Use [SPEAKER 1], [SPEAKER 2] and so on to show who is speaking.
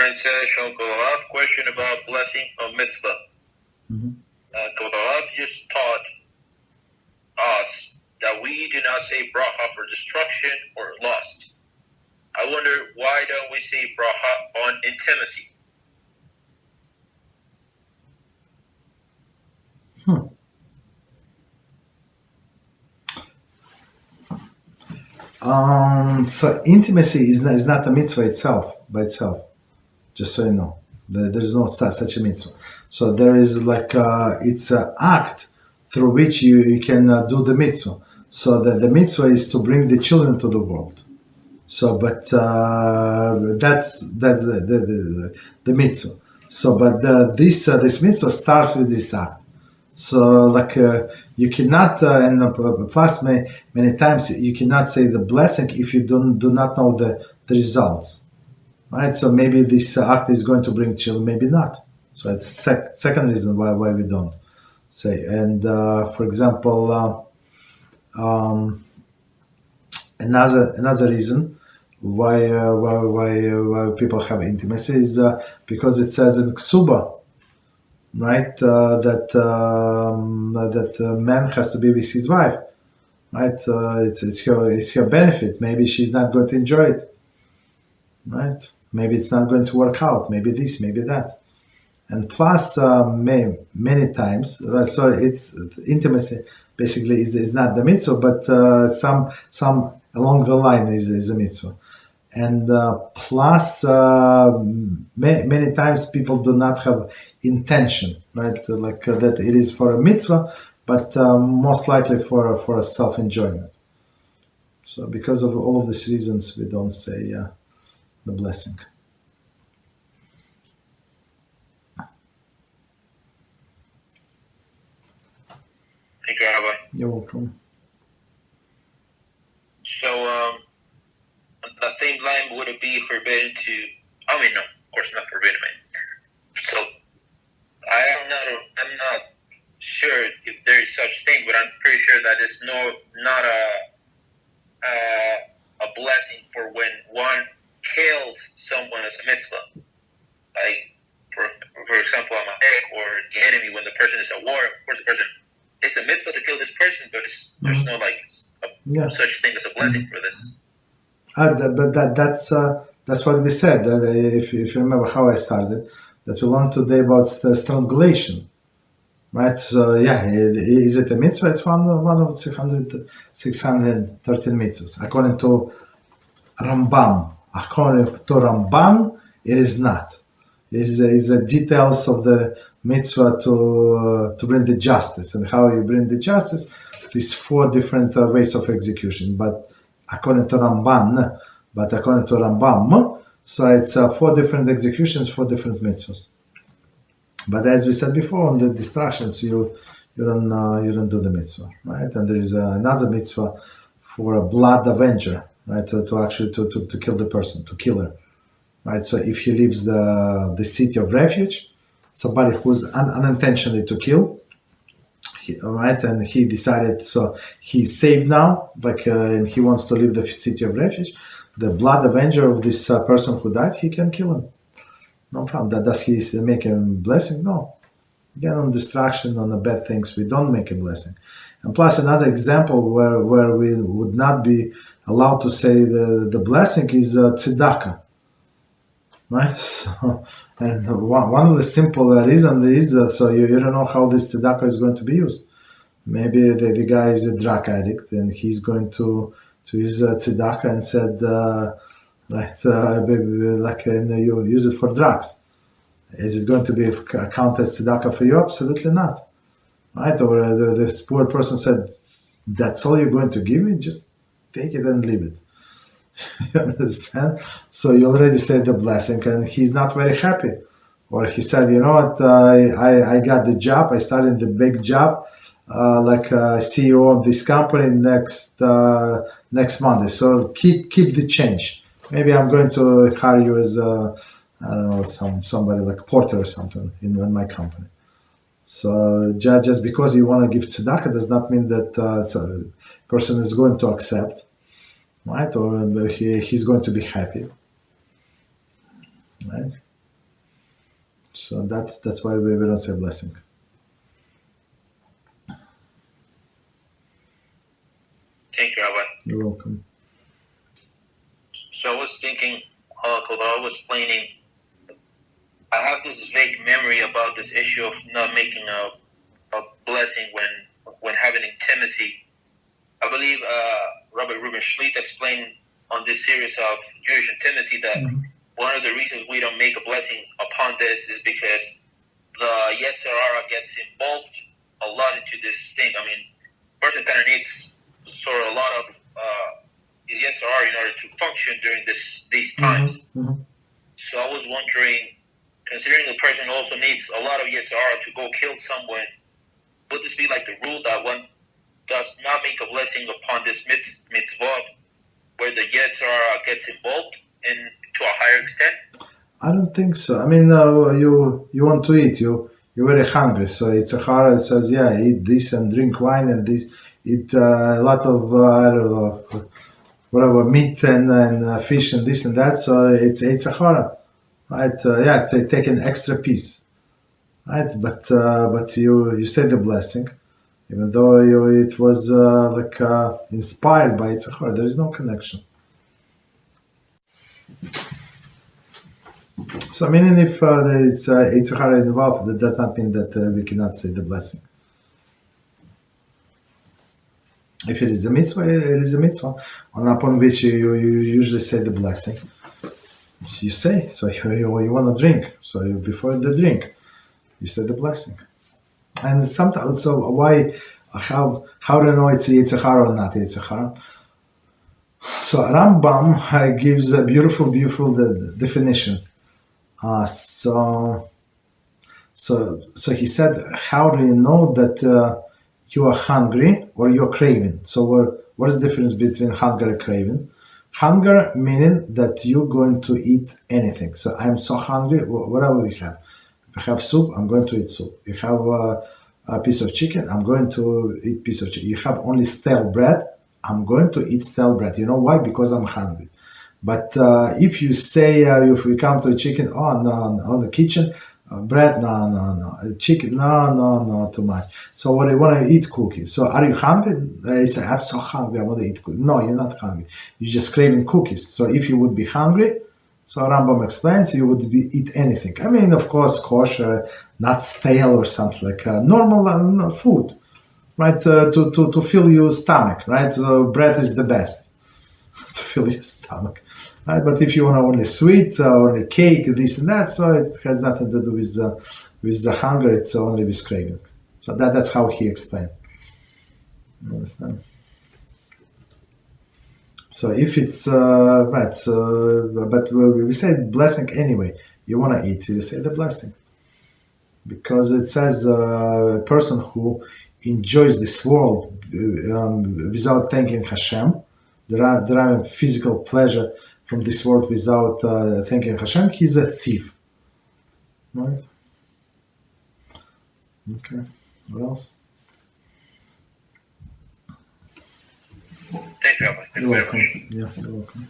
[SPEAKER 1] line says, Shonkolov, question about blessing of Mitzvah. Kolov just taught us that we do not say bracha for destruction or lust. I wonder, why don't we say bracha on intimacy?
[SPEAKER 2] So intimacy is not a mitzvah by itself. Just so you know, there is no such a mitzvah. So there is like it's an act through which you can do the mitzvah. So the mitzvah is to bring the children to the world. So, but that's the mitzvah. So, but this mitzvah starts with this act. So, like you cannot, and plus many times you cannot say the blessing if you do not know the results, right? So maybe this act is going to bring children, maybe not. So it's second reason why we don't say. And for example, another reason why people have intimacy is because it says in Ksuba, right, that man has to be with his wife, right? It's her benefit. Maybe she's not going to enjoy it, right? Maybe it's not going to work out. Maybe this, maybe that. And plus, many times, so it's intimacy basically is not the mitzvah, but some along the line is a mitzvah. And plus, many times people do not have intention, right? Like that it is for a mitzvah, but most likely for a self-enjoyment. So because of all of these reasons, we don't say the blessing.
[SPEAKER 1] Thank you, Rabbi.
[SPEAKER 2] You're welcome.
[SPEAKER 1] So, the same line, would it be forbidden to? I mean, no, of course not forbidden. So, I'm not sure if there is such thing, but I'm pretty sure that it's not a blessing for when one kills someone as a mitzvah. Like, for example, a ma'ek or the enemy, when the person is at war, of course the person, it's a mitzvah to kill this person, but there's no like such thing as a blessing for this.
[SPEAKER 2] But that's what we said. If you remember how I started, that we learned today about strangulation, right? So yeah, is it a mitzvah? It's one of 613 mitzvahs according to Rambam. According to Ramban, it is not. It is the details of the mitzvah to bring the justice, and how you bring the justice. These 4 different ways of execution, but according to Rambam, so it's 4 different executions, 4 different mitzvahs. But as we said before, on the distractions, you don't do the mitzvah, right? And there is another mitzvah for a blood avenger, right? To actually to kill the person, to kill her, right? So if he leaves the city of refuge, somebody who's unintentionally to kill, right? And he decided, so he's saved now, like, and he wants to leave the city of refuge. The blood avenger of this person who died, he can kill him. No problem. Does he make a blessing? No. Again, on distraction, on the bad things, we don't make a blessing. And plus, another example where we would not be allowed to say the blessing is tzedakah, right? So, and one of the simple reasons is that so you don't know how this tzedakah is going to be used. Maybe the guy is a drug addict and he's going to use tzedakah and said, like you use it for drugs. Is it going to be counted as tzedakah for you? Absolutely not, right? Or the poor person said, that's all you're going to give me? Just take it and leave it. You understand? So you already said the blessing and he's not very happy. Or he said, you know what, I got the job, I started the big job, like CEO of this company next Monday. So keep the change. Maybe I'm going to hire you as I don't know, somebody like porter or something in my company. So just because you want to give tzedakah does not mean that a person is going to accept, right? Or he's going to be happy, right? So that's why we don't say blessing.
[SPEAKER 1] Thank you, Rabbi.
[SPEAKER 2] You're welcome.
[SPEAKER 1] So I was thinking, because I was planning, I have this vague memory about this issue of not making a blessing when having intimacy. I believe Rabbi Reuben Schlitt explained on this series of Jewish intimacy that one of the reasons we don't make a blessing upon this is because the Yetzer Hara gets involved a lot into this thing. I mean, person kind of needs sort of a lot of his Yetzer Hara in order to function during these times. So I was wondering, considering the person also needs a lot of Yetzer Hara to go kill someone, would this be like the rule that one does not make a blessing upon this mitzvah where the Yetzer Hara gets involved and to a higher extent?
[SPEAKER 2] I don't think so. I mean, you want to eat. You're very hungry, so it's a hara. It says, yeah, eat this and drink wine and this. Eat a lot of I don't know, whatever meat and fish and this and that. So it's a hara, right? Take an extra piece, right? But you say the blessing, even though it was inspired by it's a hara. There is no connection. So, I mean, if there is Yetzer Hara involved, that does not mean that we cannot say the blessing. If it is a mitzvah, it is a mitzvah, upon which you usually say the blessing. You say, so you want to drink, so before the drink, you say the blessing. And sometimes, so how do you know it's Yetzer Hara or not Yetzer Hara? So Rambam gives a beautiful definition. So he said, how do you know that you are hungry or you're craving? So what is the difference between hunger and craving? Hunger meaning that you're going to eat anything. So I'm so hungry, whatever we have. If I have soup, I'm going to eat soup. You have a piece of chicken, I'm going to eat piece of chicken. You have only stale bread, I'm going to eat stale bread. You know why? Because I'm hungry. But if you say, if we come to a chicken, oh no, the kitchen, bread, no, chicken, no, too much. So what I want to eat cookies. So are you hungry? I say, I'm so hungry, I want to eat cookies. No, you're not hungry. You're just craving cookies. So if you would be hungry, so Rambam explains, you would eat anything. I mean, of course, kosher, not stale or something like normal food, right? To fill your stomach, right? So bread is the best to fill your stomach. Right, but if you want only sweet, only cake, this and that, so it has nothing to do with the hunger. It's only with craving. So that's how he explained. You understand? So if it's right, so but we say blessing anyway. You want to eat, you say the blessing, because it says a person who enjoys this world without thanking Hashem, deriving physical pleasure from this world without thanking Hashem, he's a thief. Right? Okay. What else?
[SPEAKER 1] Thank you, Rabbi.
[SPEAKER 2] You're welcome. Yeah, you're welcome.